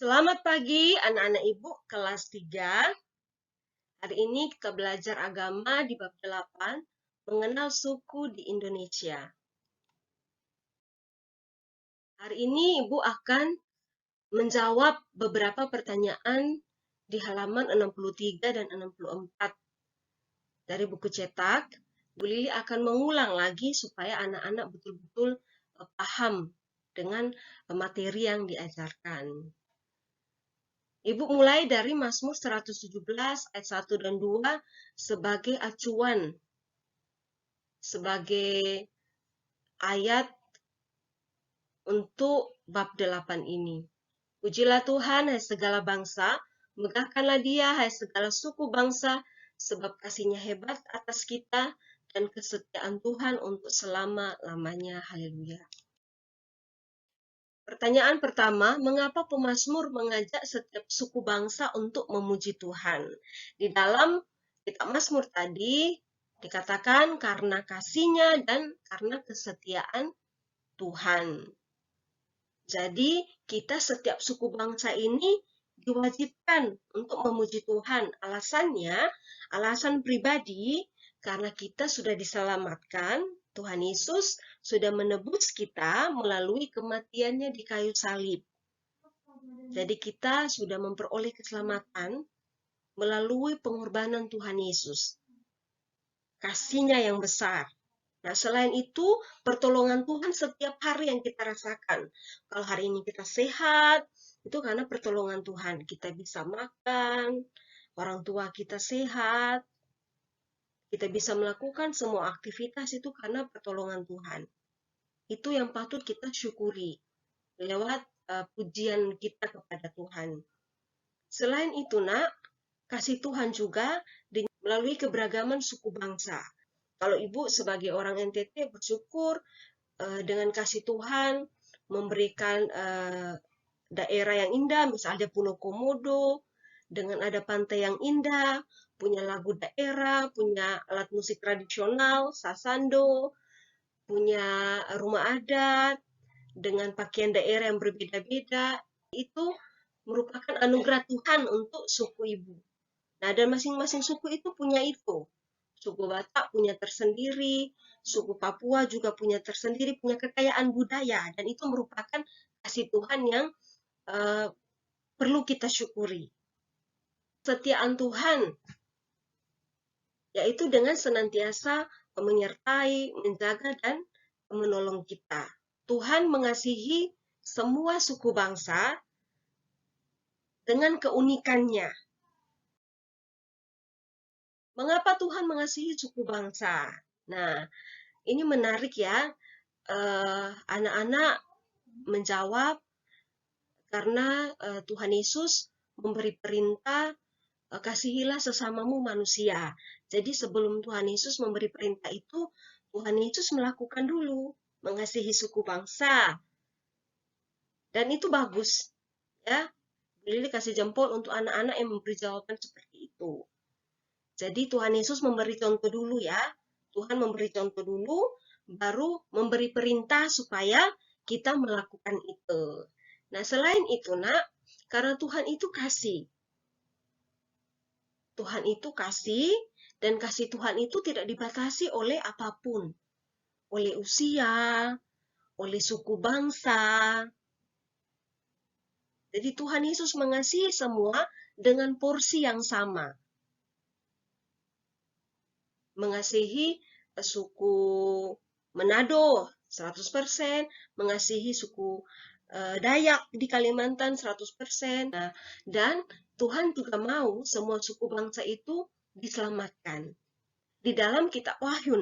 Selamat pagi anak-anak ibu kelas 3. Hari ini kita belajar agama di bab 8, mengenal suku di Indonesia. Hari ini ibu akan menjawab beberapa pertanyaan di halaman 63 dan 64 dari buku cetak. Bu Lili akan mengulang lagi supaya anak-anak betul-betul paham dengan materi yang diajarkan. Ibu mulai dari Mazmur 117 ayat 1 dan 2 sebagai acuan, sebagai ayat untuk bab 8 ini. Pujilah Tuhan, hai segala bangsa, megahkanlah Dia, hai segala suku bangsa, sebab kasih-Nya hebat atas kita dan kesetiaan Tuhan untuk selama-lamanya. Haleluya. Pertanyaan pertama, mengapa pemazmur mengajak setiap suku bangsa untuk memuji Tuhan? Di dalam kitab Mazmur tadi dikatakan karena kasih-Nya dan karena kesetiaan Tuhan. Jadi kita setiap suku bangsa ini diwajibkan untuk memuji Tuhan. Alasannya, alasan pribadi, karena kita sudah diselamatkan, Tuhan Yesus sudah menebus kita melalui kematiannya di kayu salib. Jadi kita sudah memperoleh keselamatan melalui pengorbanan Tuhan Yesus. Kasih-Nya yang besar. Nah, selain itu, pertolongan Tuhan setiap hari yang kita rasakan. Kalau hari ini kita sehat, itu karena pertolongan Tuhan. Kita bisa makan, orang tua kita sehat, kita bisa melakukan semua aktivitas itu karena pertolongan Tuhan. Itu yang patut kita syukuri lewat pujian kita kepada Tuhan. Selain itu, nak, kasih Tuhan juga melalui keberagaman suku bangsa. Kalau ibu sebagai orang NTT bersyukur dengan kasih Tuhan memberikan daerah yang indah, misalnya Pulau Komodo, dengan ada pantai yang indah, punya lagu daerah, punya alat musik tradisional, sasando, punya rumah adat, dengan pakaian daerah yang berbeda-beda, itu merupakan anugerah Tuhan untuk suku ibu. Nah, dan masing-masing suku itu punya itu. Suku Batak punya tersendiri, suku Papua juga punya tersendiri, punya kekayaan budaya, dan itu merupakan kasih Tuhan yang perlu kita syukuri. Kesetiaan Tuhan, yaitu dengan senantiasa menyertai, menjaga, dan menolong kita. Tuhan mengasihi semua suku bangsa dengan keunikannya. Mengapa Tuhan mengasihi suku bangsa? Nah, ini menarik ya. Anak-anak menjawab karena Tuhan Yesus memberi perintah kasihilah sesamamu manusia. Jadi sebelum Tuhan Yesus memberi perintah itu, Tuhan Yesus melakukan dulu, mengasihi suku bangsa. Dan itu bagus. Ya, Lili kasih jempol untuk anak-anak yang memberi jawaban seperti itu. Jadi Tuhan Yesus memberi contoh dulu ya. Tuhan memberi contoh dulu, baru memberi perintah supaya kita melakukan itu. Nah, selain itu, nak, karena Tuhan itu kasih. Tuhan itu kasih, dan kasih Tuhan itu tidak dibatasi oleh apapun. Oleh usia, oleh suku bangsa. Jadi Tuhan Yesus mengasihi semua dengan porsi yang sama. Mengasihi suku Manado 100%, mengasihi suku Dayak di Kalimantan 100%. Nah, dan Tuhan juga mau semua suku bangsa itu diselamatkan. Di dalam kitab Wahyu,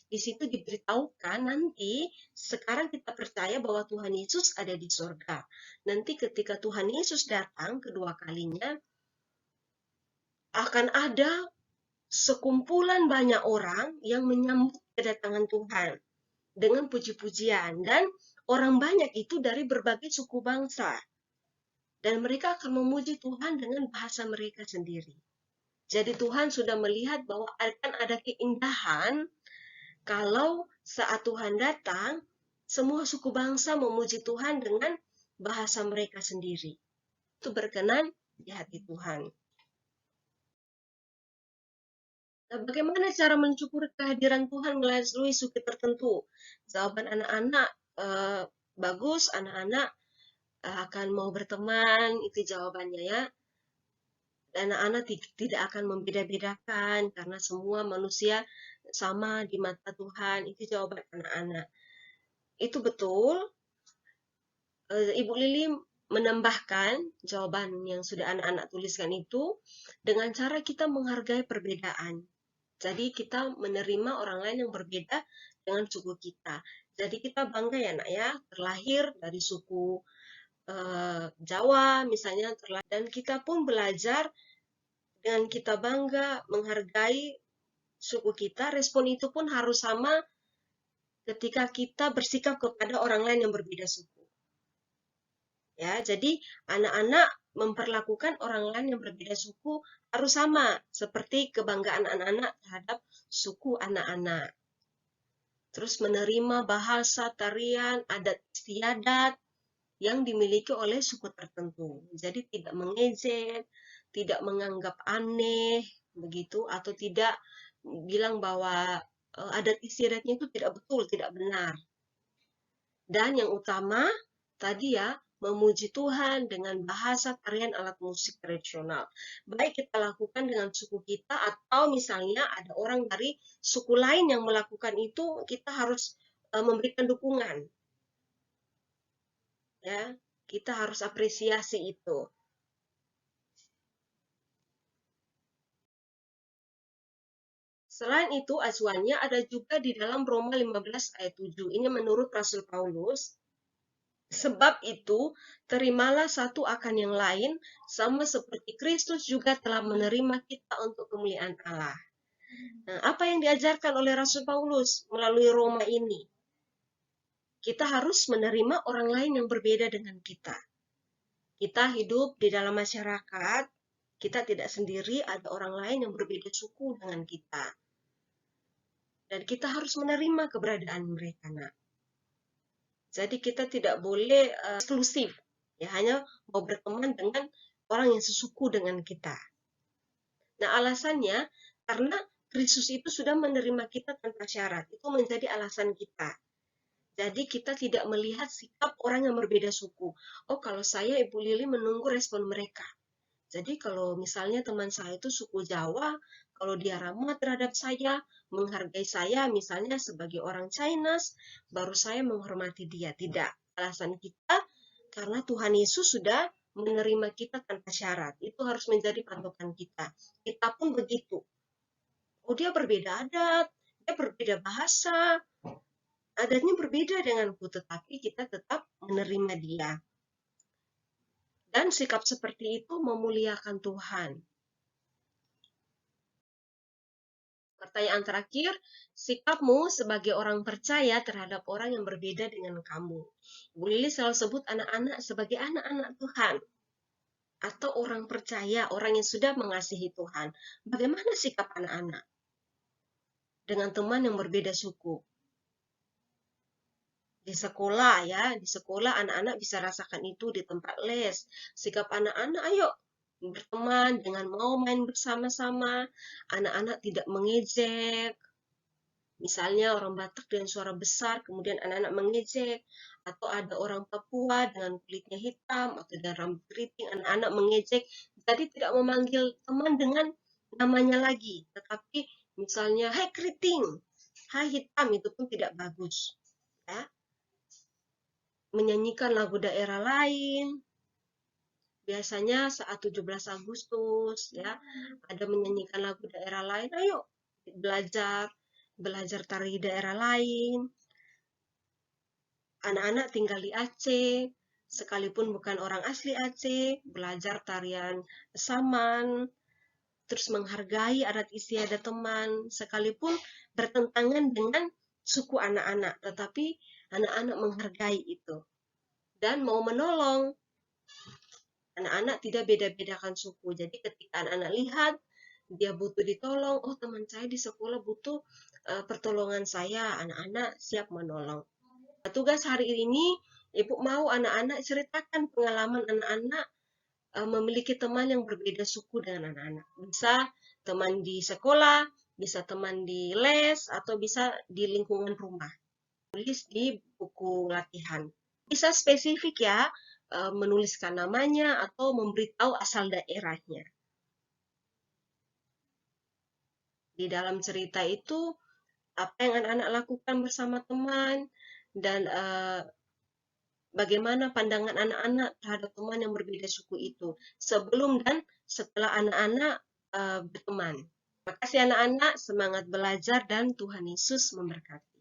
di situ diberitahukan nanti sekarang kita percaya bahwa Tuhan Yesus ada di surga. Nanti ketika Tuhan Yesus datang kedua kalinya, akan ada sekumpulan banyak orang yang menyambut kedatangan Tuhan dengan puji-pujian, dan orang banyak itu dari berbagai suku bangsa, dan mereka akan memuji Tuhan dengan bahasa mereka sendiri. Jadi Tuhan sudah melihat bahwa akan ada keindahan kalau saat Tuhan datang, semua suku bangsa memuji Tuhan dengan bahasa mereka sendiri. itu berkenan di hati Tuhan. Nah, bagaimana cara mensyukuri kehadiran Tuhan melalui suku tertentu? Jawaban anak-anak bagus, anak-anak akan mau berteman, itu jawabannya ya. Anak-anak tidak akan membeda-bedakan karena semua manusia sama di mata Tuhan, itu jawaban anak-anak. Itu betul. Ibu Lili menambahkan jawaban yang sudah anak-anak tuliskan itu dengan cara kita menghargai perbedaan. Jadi kita menerima orang lain yang berbeda dengan suku kita. Jadi kita bangga ya nak ya, terlahir dari suku Jawa misalnya, dan kita pun belajar dengan kita bangga menghargai suku kita. Respon itu pun harus sama ketika kita bersikap kepada orang lain yang berbeda suku. Ya, jadi anak-anak memperlakukan orang lain yang berbeda suku harus sama seperti kebanggaan anak-anak terhadap suku anak-anak. Terus menerima bahasa, tarian, adat istiadat yang dimiliki oleh suku tertentu. Jadi tidak mengejek, tidak menganggap aneh begitu, atau tidak bilang bahwa adat istiadatnya itu tidak betul, tidak benar. Dan yang utama tadi ya, memuji Tuhan dengan bahasa, tarian, alat musik tradisional. Baik kita lakukan dengan suku kita atau misalnya ada orang dari suku lain yang melakukan itu, kita harus memberikan dukungan. Ya, kita harus apresiasi itu. Selain itu, acuannya ada juga di dalam Roma 15 ayat 7. Ini menurut Rasul Paulus. Sebab itu, terimalah satu akan yang lain, sama seperti Kristus juga telah menerima kita untuk kemuliaan Allah. Nah, apa yang diajarkan oleh Rasul Paulus melalui Roma ini? Kita harus menerima orang lain yang berbeda dengan kita. Kita hidup di dalam masyarakat, kita tidak sendiri, ada orang lain yang berbeda suku dengan kita. Dan kita harus menerima keberadaan mereka, nak. Jadi kita tidak boleh eksklusif, ya hanya mau berteman dengan orang yang sesuku dengan kita. Nah, alasannya karena Kristus itu sudah menerima kita tanpa syarat. Itu menjadi alasan kita. Jadi kita tidak melihat sikap orang yang berbeda suku. Oh, kalau saya, Ibu Lili menunggu respon mereka. Jadi kalau misalnya teman saya itu suku Jawa, kalau dia ramah terhadap saya, menghargai saya misalnya sebagai orang Chinese, baru saya menghormati dia. Tidak. Alasan kita karena Tuhan Yesus sudah menerima kita tanpa syarat. Itu harus menjadi patokan kita. Kita pun begitu. Oh, dia berbeda adat, dia berbeda bahasa, adatnya berbeda denganku, tetapi kita tetap menerima dia. Dan sikap seperti itu memuliakan Tuhan. Pertanyaan terakhir, sikapmu sebagai orang percaya terhadap orang yang berbeda dengan kamu. Bu Lili selalu sebut anak-anak sebagai anak-anak Tuhan. Atau orang percaya, orang yang sudah mengasihi Tuhan. Bagaimana sikap anak-anak dengan teman yang berbeda suku? Di sekolah ya, di sekolah anak-anak bisa rasakan itu di tempat les. Sikap anak-anak, ayo berteman dengan mau main bersama-sama. Anak-anak tidak mengejek. Misalnya orang Batak dengan suara besar, kemudian anak-anak mengejek. Atau ada orang Papua dengan kulitnya hitam, atau dengan rambut keriting, anak-anak mengejek. Jadi tidak memanggil teman dengan namanya lagi. Tetapi misalnya, hai keriting, hai hitam, itu pun tidak bagus. Ya. Menyanyikan lagu daerah lain. Biasanya saat 17 Agustus ya, ada menyanyikan lagu daerah lain. Ayo belajar tari daerah lain. Anak-anak tinggal di Aceh, sekalipun bukan orang asli Aceh, belajar tarian Saman, terus menghargai adat istiadat teman, sekalipun bertentangan dengan suku anak-anak, tetapi anak-anak menghargai itu. Dan mau menolong. Anak-anak tidak beda-bedakan suku. Jadi ketika anak-anak lihat dia butuh ditolong, oh teman saya di sekolah butuh pertolongan saya, anak-anak siap menolong. Tugas hari ini, Ibu mau anak-anak ceritakan pengalaman anak-anak memiliki teman yang berbeda suku dengan anak-anak. Bisa teman di sekolah, bisa teman di les, atau bisa di lingkungan rumah. Tulis di buku latihan. Bisa spesifik ya, menuliskan namanya atau memberitahu asal daerahnya. Di dalam cerita itu, apa yang anak-anak lakukan bersama teman, dan bagaimana pandangan anak-anak terhadap teman yang berbeda suku itu, sebelum dan setelah anak-anak berteman. Terima kasih anak-anak, semangat belajar dan Tuhan Yesus memberkati.